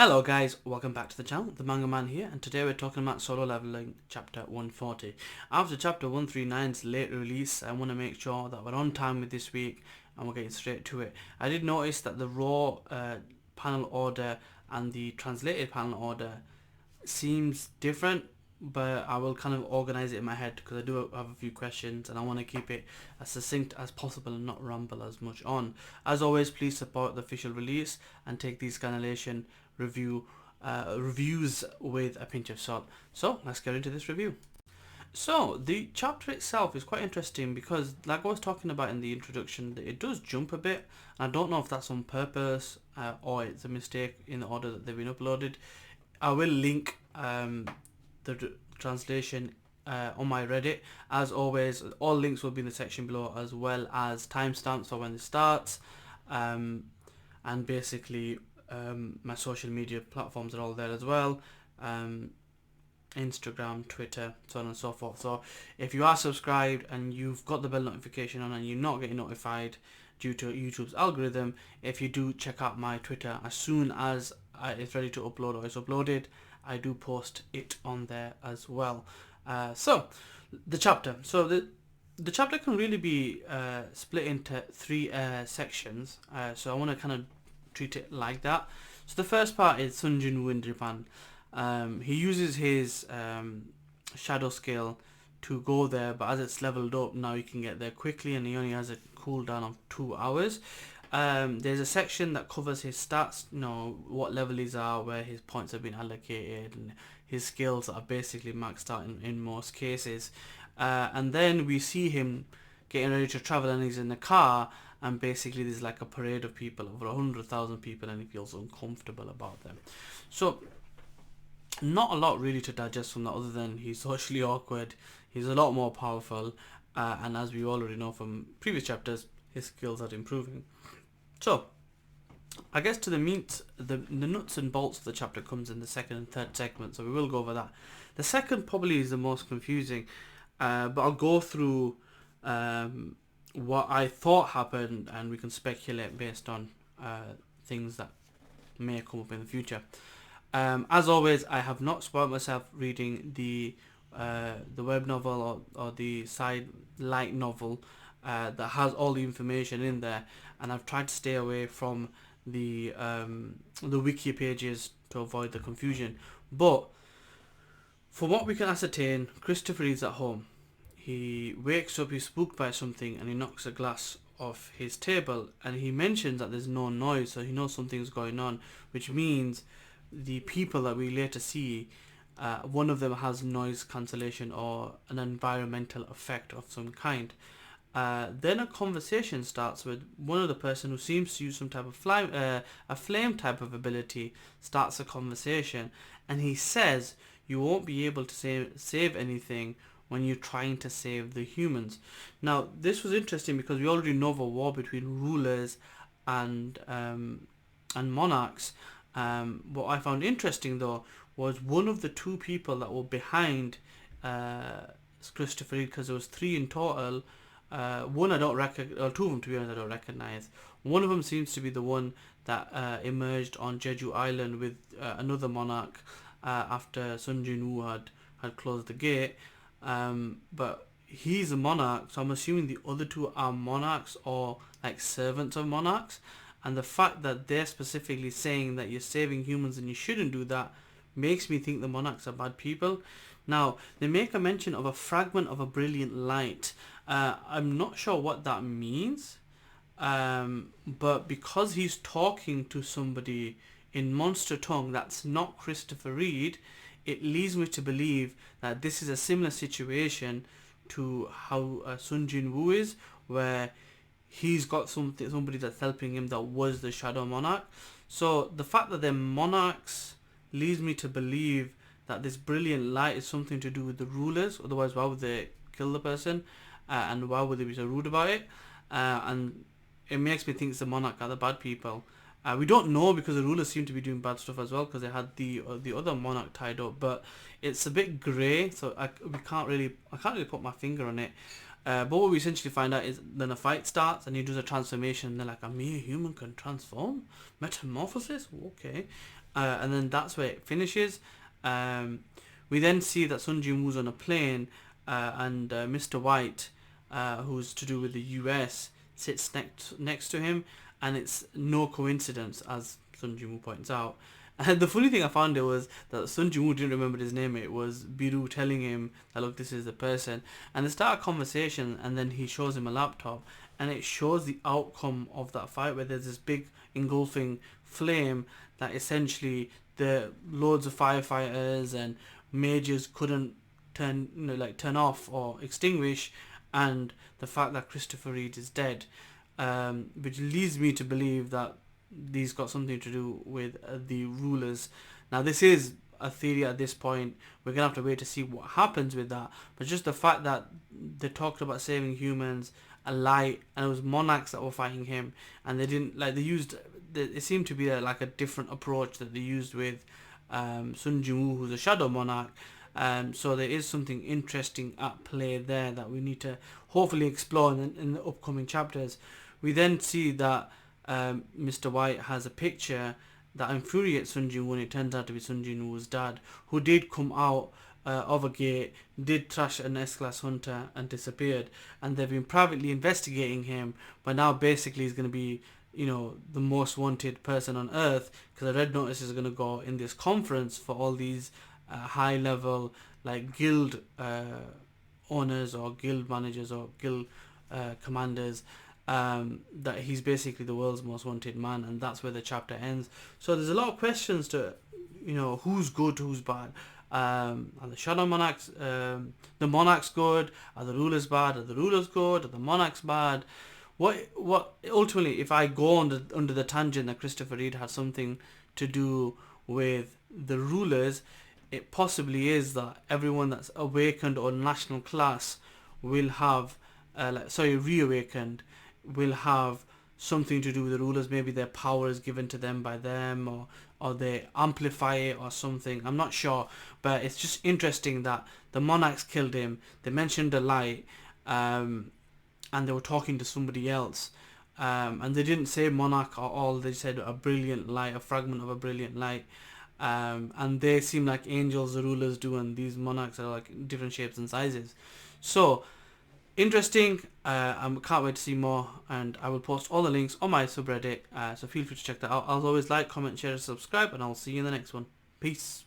Hello guys, welcome back to the channel, the Manga Man here, and today we're talking about solo leveling chapter 140. After chapter 139's late release, I want to make sure that we're on time with this week and we're getting straight to it. I did notice that the raw panel order and the translated panel order seems different, but I will kind of organize it in my head because I do have a few questions and I want to keep it as succinct as possible and not ramble as much on. As always, please support the official release and take these scanlation reviews with a pinch of salt. So let's get into this review. So the chapter itself is quite interesting because, like I was talking about in the introduction, it does jump a bit. I don't know if that's on purpose or it's a mistake in the order that they've been uploaded. I will link the translation on my Reddit. As always, all links will be in the section below, as well as timestamps for when it starts, and basically my social media platforms are all there as well. Instagram, Twitter, so on and so forth. So if you are subscribed and you've got the bell notification on and you're not getting notified due to YouTube's algorithm, if you do check out my Twitter as soon as it's ready to upload or it's uploaded, I do post it on there as well. So the chapter. So the chapter can really be split into three sections. So I want to kind of treat it like that. So the first part is Jin Woo in Japan. He uses his shadow skill to go there, but as it's leveled up now, he can get there quickly, and he only has a cooldown of 2 hours. There's a section that covers his stats, what level he's at, where his points have been allocated, and his skills are basically maxed out in most cases. And then we see him getting ready to travel, and he's in the car, and basically there's like a parade of people, over 100,000 people, and he feels uncomfortable about them. So not a lot really to digest from that, other than he's socially awkward, he's a lot more powerful, and as we already know from previous chapters, his skills are improving. So I guess to the meat, the nuts and bolts of the chapter comes in the second and third segment, so we will go over that. The second probably is the most confusing, but I'll go through what I thought happened, and we can speculate based on things that may come up in the future. As always, I have not spoiled myself reading the web novel or the side light novel that has all the information in there, and I've tried to stay away from the wiki pages to avoid the confusion. But from what we can ascertain, Christopher is at home. He wakes up, he's spooked by something, and he knocks a glass off his table, and he mentions that there's no noise, so he knows something's going on, which means the people that we later see, one of them has noise cancellation or an environmental effect of some kind. Then a conversation starts with one of the person who seems to use some type of a flame type of ability, starts a conversation, and he says you won't be able to save anything when you're trying to save the humans. Now this was interesting because we already know of a war between rulers and monarchs. What I found interesting though was one of the two people that were behind Christopher Reid, because there was 3 in total. One I don't recognize, or 2 of them to be honest I don't recognize. One of them seems to be the one that emerged on Jeju Island with another monarch after Jin Woo had closed the gate. But he's a monarch, so I'm assuming the other 2 are monarchs or like servants of monarchs. And the fact that they're specifically saying that you're saving humans and you shouldn't do that makes me think the monarchs are bad people. Now, they make a mention of a fragment of a brilliant light. I'm not sure what that means, but because he's talking to somebody in monster tongue that's not Christopher Reid, it leads me to believe that this is a similar situation to how Jin Woo is, where he's got somebody that's helping him that was the Shadow Monarch. So the fact that they're monarchs leads me to believe that this brilliant light is something to do with the rulers. Otherwise, why would they kill the person? And why would they be so rude about it? And it makes me think the monarch are the bad people. We don't know because the rulers seem to be doing bad stuff as well, because they had the other monarch tied up. But it's a bit grey, so I can't really put my finger on it. But what we essentially find out is then a fight starts and he does a transformation, and they're like, a mere human can transform? Metamorphosis? Okay. and then that's where it finishes. We then see that Sun Jin Woo's on a plane, and Mr. White, who's to do with the US, sits next to him, and it's no coincidence, as Sun Jin Woo points out. And the funny thing I found it was that Sun Jin Woo didn't remember his name. It was Biru telling him that, look, this is the person. And they start a conversation, and then he shows him a laptop, and it shows the outcome of that fight, where there's this big engulfing flame that essentially the loads of firefighters and majors couldn't turn off or extinguish, and the fact that Christopher Reid is dead, which leads me to believe that these got something to do with the rulers. Now this is a theory at this point. We're gonna have to wait to see what happens with that. But just the fact that they talked about saving humans, a light, and it was monarchs that were fighting him, and they didn't they used. It seemed to be like a different approach that they used with Sun Jin Woo, who's a shadow monarch. So there is something interesting at play there that we need to hopefully explore in the upcoming chapters. We then see that Mr. White has a picture that infuriates Sun Jin Woo, and it turns out to be Sun Jin Woo's dad, who did come out of a gate, did trash an S-class hunter and disappeared, and they've been privately investigating him, but now basically he's going to be the most wanted person on earth, because a red notice is going to go in this conference for all these high level guild owners or guild managers or guild commanders, that he's basically the world's most wanted man, and that's where the chapter ends. So there's a lot of questions to who's good, who's bad. Are the shadow monarchs, the monarchs good? Are the rulers bad? Are the rulers good? Are the monarchs bad? What ultimately, if I go under the tangent that Christopher Reid had something to do with the rulers, it possibly is that everyone that's awakened or national class will have, reawakened, will have something to do with the rulers. Maybe their power is given to them by them, or they amplify it or something. I'm not sure, but it's just interesting that the monarchs killed him. They mentioned a light, and they were talking to somebody else, and they didn't say monarch or all. They said a brilliant light, a fragment of a brilliant light, and they seem like angels, the rulers do, and these monarchs are like different shapes and sizes. So interesting. I can't wait to see more, and I will post all the links on my subreddit, so feel free to check that out. As always, like, comment, share, and subscribe, and I'll see you in the next one. Peace.